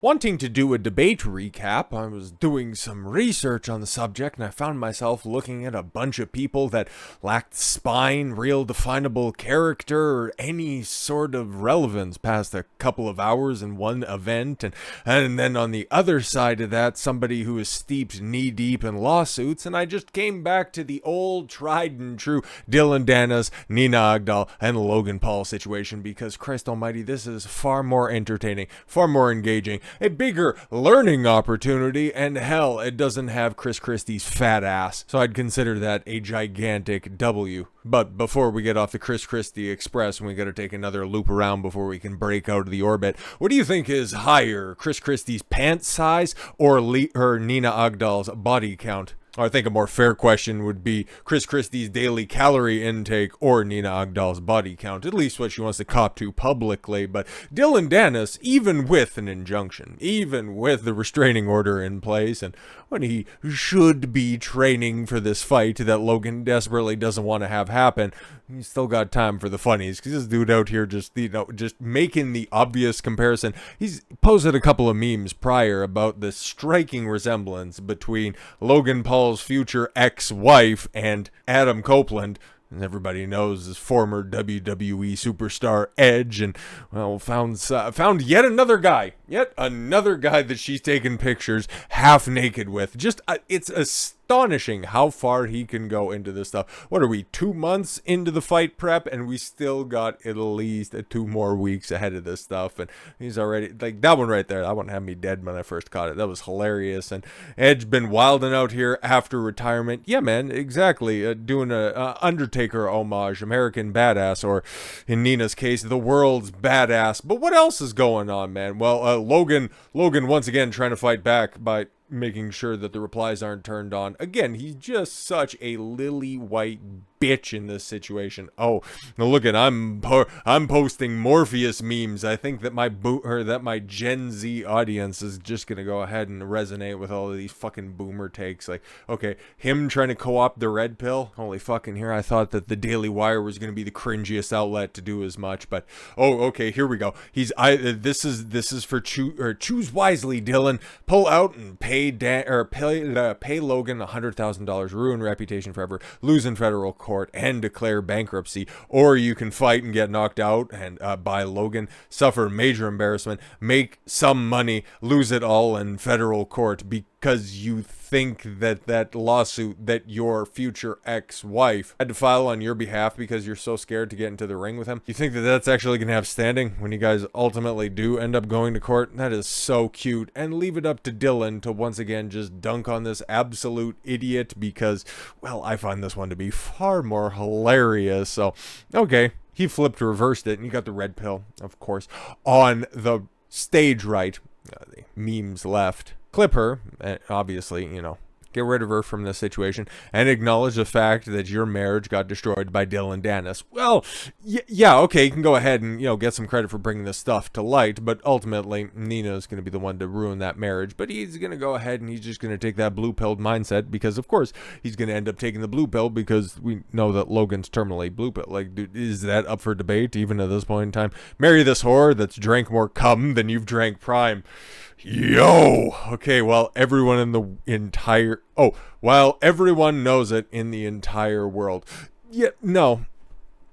Wanting to do a debate recap, I was doing some research on the subject and I found myself looking at a bunch of people that lacked spine, real definable character, or any sort of relevance past a couple of hours in one event. And then on the other side of that, somebody who is steeped knee-deep in lawsuits. And I just came back to the old tried and true Dillon Danis, Nina Agdal, and Logan Paul situation because, Christ almighty, this is far more entertaining, far more engaging, a bigger learning opportunity, and hell, it doesn't have Chris Christie's fat ass, so I'd consider that a gigantic W. But before we get off the Chris Christie Express, and we gotta take another loop around before we can break out of the orbit, what do you think is higher, Chris Christie's pant size or Nina Agdal's body count? I think a more fair question would be Chris Christie's daily calorie intake or Nina Agdal's body count, at least what she wants to cop to publicly. But Dillon Danis, even with an injunction, even with the restraining order in place, and when he should be training for this fight that Logan desperately doesn't want to have happen, he's still got time for the funnies, because this dude out here just making the obvious comparison. He's posted a couple of memes prior about the striking resemblance between Logan Paul's future ex-wife and Adam Copeland, and everybody knows his former WWE superstar Edge, and well, found yet another guy that she's taken pictures half naked with. Just it's astonishing how far he can go into this stuff. What are we, 2 months into the fight prep, and we still got at least 2 more weeks ahead of this stuff, and he's already, like, that one right there, that one had me dead when I first caught it. That was hilarious. And Edge been wilding out here after retirement. Yeah, man, exactly. Doing a Undertaker homage, American Badass, or in Nina's case, the world's badass. But what else is going on, man? Well, Logan once again trying to fight back by making sure that the replies aren't turned on. Again, he's just such a lily white bitch in this situation. Oh, now look at, I'm posting Morpheus memes. I think that my Gen Z audience is just gonna go ahead and resonate with all of these fucking boomer takes. Like, okay, him trying to co-opt the red pill. Holy fucking here, I thought that the Daily Wire was gonna be the cringiest outlet to do as much, but oh, okay, here we go. This is for choose wisely, Dillon. Pull out and pay Logan $100,000, ruin reputation forever, lose in federal court, and declare bankruptcy, or you can fight and get knocked out and by Logan, suffer major embarrassment, make some money, lose it all in federal court because you think that lawsuit that your future ex-wife had to file on your behalf because you're so scared to get into the ring with him. You think that that's actually going to have standing when you guys ultimately do end up going to court? That is so cute. And leave it up to Dillon to once again just dunk on this absolute idiot because, well, I find this one to be far more hilarious. So, okay, he reversed it, and you got the red pill, of course, on the stage right. The memes left. Clip her, obviously, get rid of her from this situation, and acknowledge the fact that your marriage got destroyed by Dillon Danis. Well, yeah, okay, you can go ahead and, get some credit for bringing this stuff to light, but ultimately, Nina's going to be the one to ruin that marriage, but he's going to go ahead and he's just going to take that blue-pilled mindset, because, of course, he's going to end up taking the blue pill, because we know that Logan's terminally blue pill. Like, dude, is that up for debate, even at this point in time? Marry this whore that's drank more cum than you've drank prime. Yo! Okay, while everyone knows it in the entire world. Yeah, no.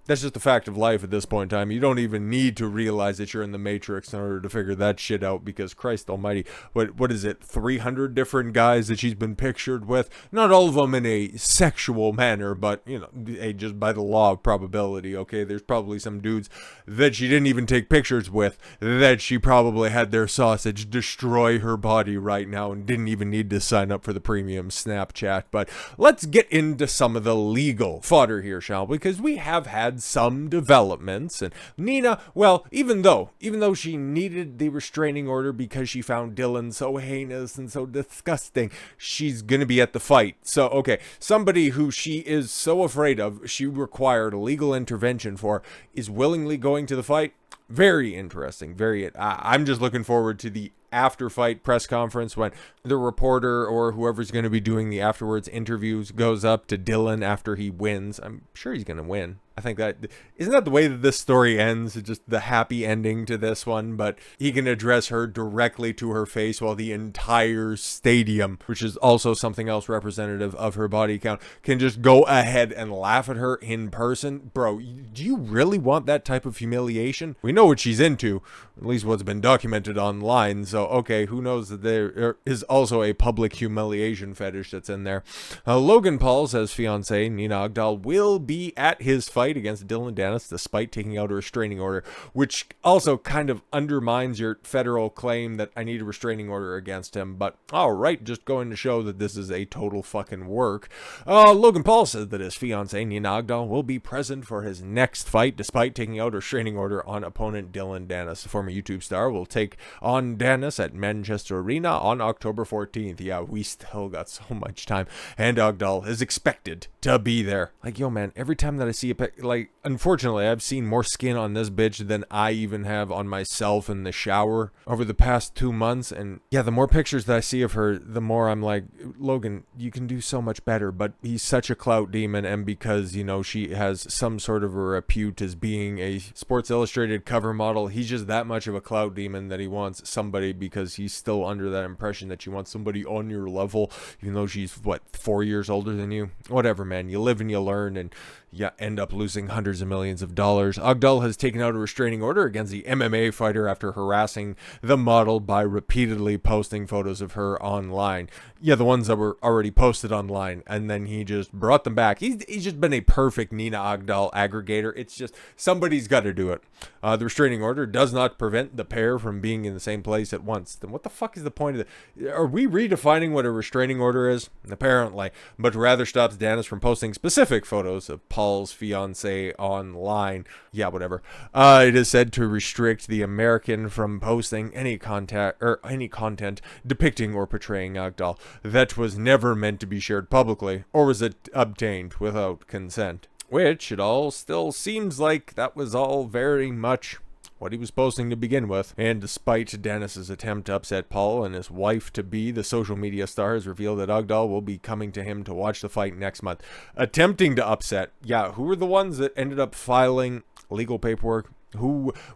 That's just a fact of life at this point in time. You don't even need to realize that you're in the Matrix in order to figure that shit out, because Christ almighty, what is it, 300 different guys that she's been pictured with? Not all of them in a sexual manner, but, just by the law of probability, okay? There's probably some dudes that she didn't even take pictures with that she probably had their sausage destroy her body right now and didn't even need to sign up for the premium Snapchat. But let's get into some of the legal fodder here, shall we? Because we have had some developments, and Nina, well, even though she needed the restraining order because she found Dillon so heinous and so disgusting, she's gonna be at the fight. So, okay, somebody who she is so afraid of, she required a legal intervention for, is willingly going to the fight. Very interesting. I'm just looking forward to the after fight press conference when the reporter or whoever's going to be doing the afterwards interviews goes up to Dillon after he wins. I'm sure he's going to win. I think that isn't that the way that this story ends. It's just the happy ending to this one, but he can address her directly to her face while the entire stadium, which is also something else representative of her body count, can just go ahead and laugh at her in person. Bro, do you really want that type of humiliation? We know what she's into, at least what's been documented online, so okay, who knows that there is also a public humiliation fetish that's in there. Logan Paul says fiance Nina Agdal will be at his fight against Dillon Danis despite taking out a restraining order, which also kind of undermines your federal claim that I need a restraining order against him, but alright, just going to show that this is a total fucking work. Logan Paul says that his fiance Nina Agdal will be present for his next fight despite taking out a restraining order on opponent Dillon Danis. The former YouTube star will take on Danis at Manchester Arena on October 14th. Yeah, we still got so much time, and Agdal is expected to be there. Like, yo man, every time that I see a pic, like, unfortunately I've seen more skin on this bitch than I even have on myself in the shower over the past 2 months, and yeah, the more pictures that I see of her, the more I'm like, Logan, you can do so much better. But he's such a clout demon, and because, you know, she has some sort of a repute as being a Sports Illustrated cover model, he's just that much of a clout demon that he wants somebody, because he's still under that impression that you want somebody on your level, even though she's, what, 4 years older than you? Whatever, man. You live and you learn, and you end up losing hundreds of millions of dollars. Agdal has taken out a restraining order against the MMA fighter after harassing the model by repeatedly posting photos of her online. Yeah, the ones that were already posted online, and then he just brought them back. He's just been a perfect Nina Agdal aggregator. It's just somebody's got to do it. The restraining order does not prevent the pair from being in the same place at once. Then what the fuck is the point of it? Are we redefining what a restraining order is? Apparently, but rather stops Danis from posting specific photos of Paul's fiance online. Yeah, whatever. It is said to restrict the American from posting any content depicting or portraying Agdal that was never meant to be shared publicly, or was it obtained without consent. Which, it all still seems like that was all very much what he was posting to begin with. And despite Danis's attempt to upset Paul and his wife-to-be, the social media star has revealed that Agdal will be coming to him to watch the fight next month. Attempting to upset. Yeah, who were the ones that ended up filing legal paperwork?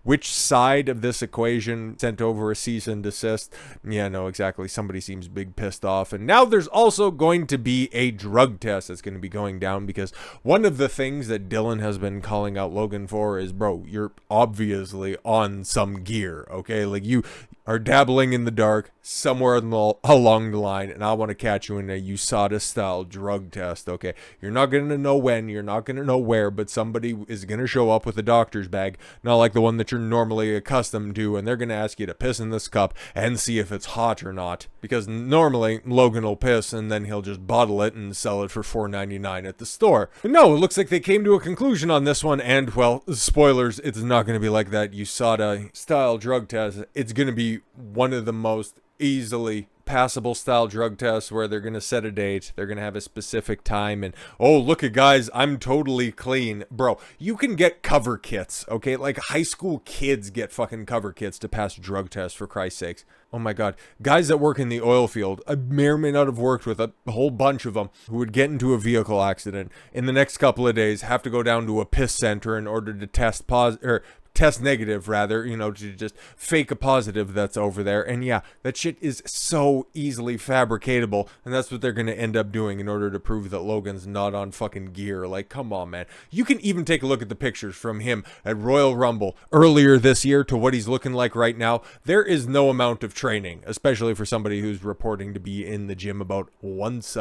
Which side of this equation sent over a cease and desist? Yeah, no, exactly. Somebody seems big pissed off. And now there's also going to be a drug test that's going to be going down, because one of the things that Dillon has been calling out Logan for is, bro, you're obviously on some gear, okay? Like, you are dabbling in the dark somewhere along the line, and I want to catch you in a USADA-style drug test, okay? You're not going to know when, you're not going to know where, but somebody is going to show up with a doctor's bag, not like the one that you're normally accustomed to, and they're going to ask you to piss in this cup and see if it's hot or not. Because normally, Logan will piss, and then he'll just bottle it and sell it for $4.99 at the store. But no, it looks like they came to a conclusion on this one, and, well, spoilers, it's not going to be like that USADA-style drug test. It's going to be one of the most easily passable style drug tests where they're going to set a date, they're going to have a specific time, and oh, look at guys, I'm totally clean. Bro, you can get cover kits, okay? Like, high school kids get fucking cover kits to pass drug tests, for Christ's sakes. Oh my god. Guys that work in the oil field, I may or may not have worked with a whole bunch of them, who would get into a vehicle accident in the next couple of days, have to go down to a piss center in order to test negative, rather, you know, to just fake a positive that's over there. And yeah, that shit is so easily fabricatable, and that's what they're gonna end up doing in order to prove that Logan's not on fucking gear. Like, come on, man. You can even take a look at the pictures from him at Royal Rumble earlier this year to what he's looking like right now. There is no amount of training, especially for somebody who's reporting to be in the gym about once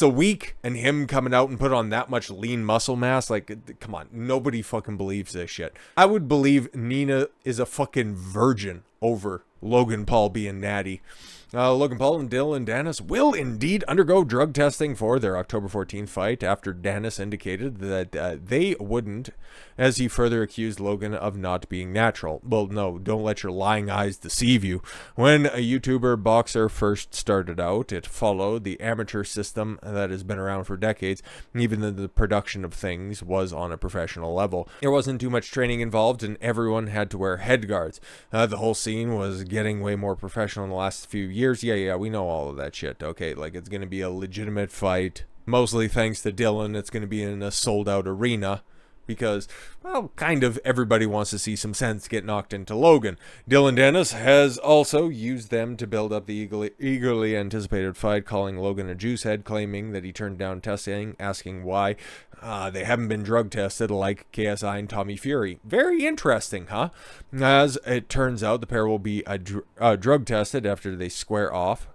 a week, and him coming out and put on that much lean muscle mass. Like, come on, nobody fucking believes this shit. I would believe Nina is a fucking virgin over Logan Paul being natty. Logan Paul and Dillon Danis will indeed undergo drug testing for their October 14th fight after Danis indicated that they wouldn't, as he further accused Logan of not being natural. Well, no, don't let your lying eyes deceive you. When a YouTuber boxer first started out, it followed the amateur system that has been around for decades, even though the production of things was on a professional level. There wasn't too much training involved, and everyone had to wear head guards. The whole scene was getting way more professional in the last few years. Yeah, we know all of that shit, okay? Like, it's gonna be a legitimate fight, mostly thanks to Dillon. It's gonna be in a sold-out arena, because, well, kind of everybody wants to see some sense get knocked into Logan. Dillon Danis has also used them to build up the eagerly anticipated fight, calling Logan a juicehead, claiming that he turned down testing, asking why. They haven't been drug tested like KSI and Tommy Fury. Very interesting, huh? As it turns out, the pair will be drug tested after they square off.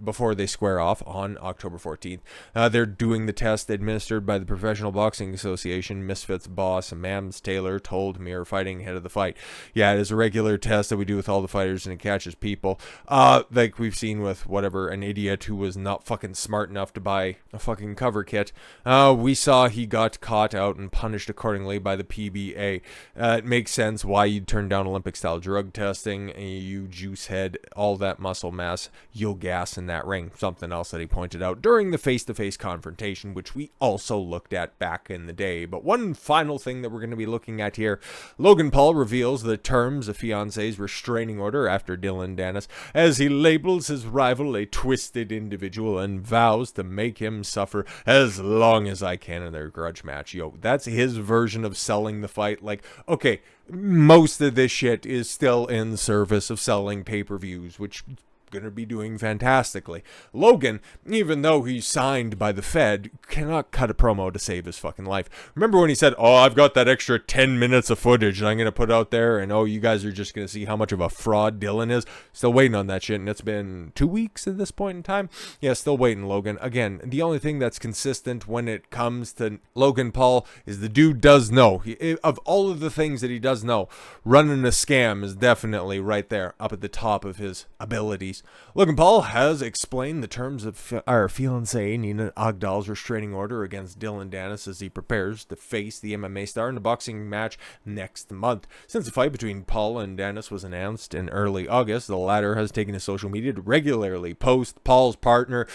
Before they square off on October 14th. They're doing the test administered by the Professional Boxing Association. Misfits boss Mams Taylor told Mirror Fighting ahead of the fight. Yeah, it is a regular test that we do with all the fighters, and it catches people. Like we've seen with whatever, an idiot who was not fucking smart enough to buy a fucking cover kit. We saw he got caught out and punished accordingly by the PBA. It makes sense why you'd turn down Olympic-style drug testing. You juicehead, all that muscle mass, you'll gas in that ring. Something else that he pointed out during the face-to-face confrontation, which we also looked at back in the day. But one final thing that we're going to be looking at here, Logan Paul reveals the terms of fiance's restraining order after Dillon Danis, as he labels his rival a twisted individual and vows to make him suffer as long as I can in their grudge match. Yo, that's his version of selling the fight. Like, okay, most of this shit is still in service of selling pay-per-views, which going to be doing fantastically. Logan, even though he's signed by the Fed, cannot cut a promo to save his fucking life. Remember when he said, oh, I've got that extra 10 minutes of footage that I'm going to put out there, and oh, you guys are just going to see how much of a fraud Dillon is? Still waiting on that shit, and it's been 2 weeks at this point in time. Yeah, still waiting, Logan. Again, the only thing that's consistent when it comes to Logan Paul is the dude does know. Of all of the things that he does know, running a scam is definitely right there, up at the top of his abilities. Logan Paul has explained the terms of our fiancée Nina Agdal's restraining order against Dillon Danis as he prepares to face the MMA star in a boxing match next month. Since the fight between Paul and Danis was announced in early August, the latter has taken to social media to regularly post Paul's partner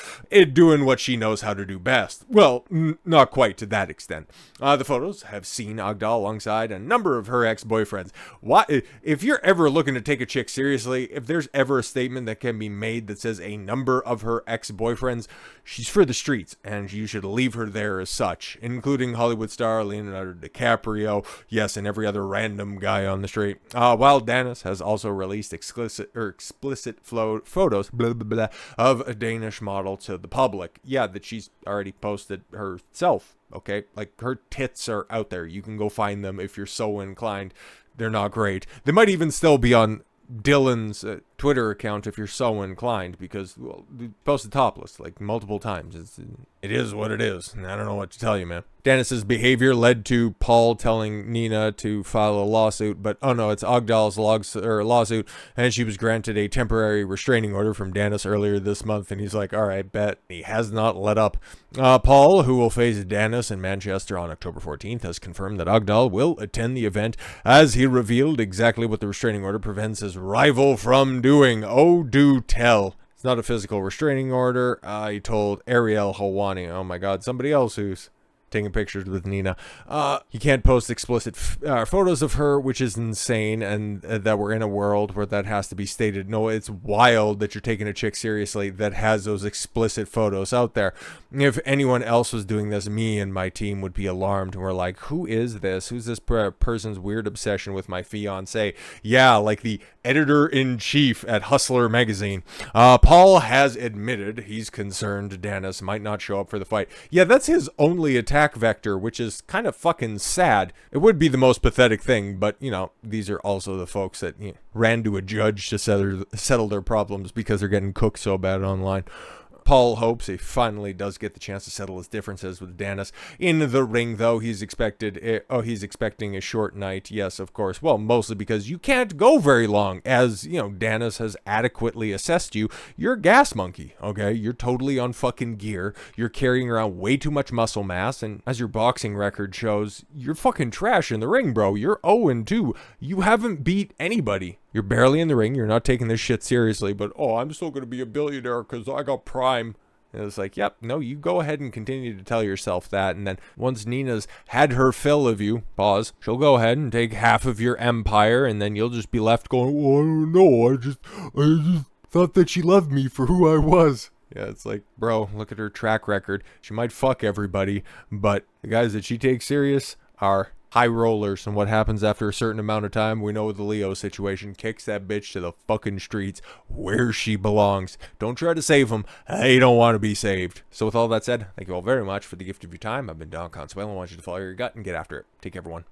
doing what she knows how to do best. Well, not quite to that extent. The photos have seen Agdal alongside a number of her ex-boyfriends. If you're ever looking to take a chick seriously, if there's ever a statement that can be made that says a number of her ex-boyfriends, she's for the streets, and you should leave her there as such, including Hollywood star Leonardo DiCaprio, yes, and every other random guy on the street. While Danis has also released explicit photos of a Danish model to the public. Yeah, that she's already posted herself. Okay, like her tits are out there. You can go find them if you're so inclined. They're not great. They might even still be on Dillon's Twitter account if you're so inclined, because, well, they posted topless like multiple times. It is what it is, and I don't know what to tell you, man. Danis's behavior led to Paul telling Nina to file a lawsuit, but oh no, it's Agdal's lawsuit, and she was granted a temporary restraining order from Danis earlier this month, and he's like, all right, bet. He has not let up. Paul, who will face Danis in Manchester on October 14th, has confirmed that Agdal will attend the event, as he revealed exactly what the restraining order prevents his rival from doing. Oh, do tell. It's not a physical restraining order. He told Ariel Helwani, oh my god, somebody else who's taking pictures with Nina. He can't post explicit photos of her, which is insane, and that we're in a world where that has to be stated. No, it's wild that you're taking a chick seriously that has those explicit photos out there. If anyone else was doing this, me and my team would be alarmed, and we're like, who is this? Who's this person's weird obsession with my fiance? Yeah, like the editor-in-chief at Hustler magazine. Paul has admitted he's concerned Danis might not show up for the fight. Yeah, that's his only attack vector, which is kind of fucking sad. It would be the most pathetic thing, but, you know, these are also the folks that ran to a judge to settle their problems because they're getting cooked so bad online. Paul hopes he finally does get the chance to settle his differences with Danis in the ring, though he's expecting a short night. Yes, of course. Well, mostly because you can't go very long, as, you know, Danis has adequately assessed you. You're a gas monkey, okay? You're totally on fucking gear. You're carrying around way too much muscle mass, and as your boxing record shows, you're fucking trash in the ring, bro. You're 0-2. You haven't beat anybody. You're barely in the ring. You're not taking this shit seriously, but, oh, I'm still going to be a billionaire because I got Prime. And it's like, yep, no, you go ahead and continue to tell yourself that. And then once Nina's had her fill of you, pause, she'll go ahead and take half of your empire, and then you'll just be left going, oh, I don't know. I just thought that she loved me for who I was. Yeah, it's like, bro, look at her track record. She might fuck everybody, but the guys that she takes serious, are high rollers, and what happens after a certain amount of time, we know the Leo situation, kicks that bitch to the fucking streets where she belongs. Don't try to save them. They don't want to be saved. So with all that said, thank you all very much for the gift of your time. I've been Don Consuelo. I want you to follow your gut and get after it. Take care, everyone.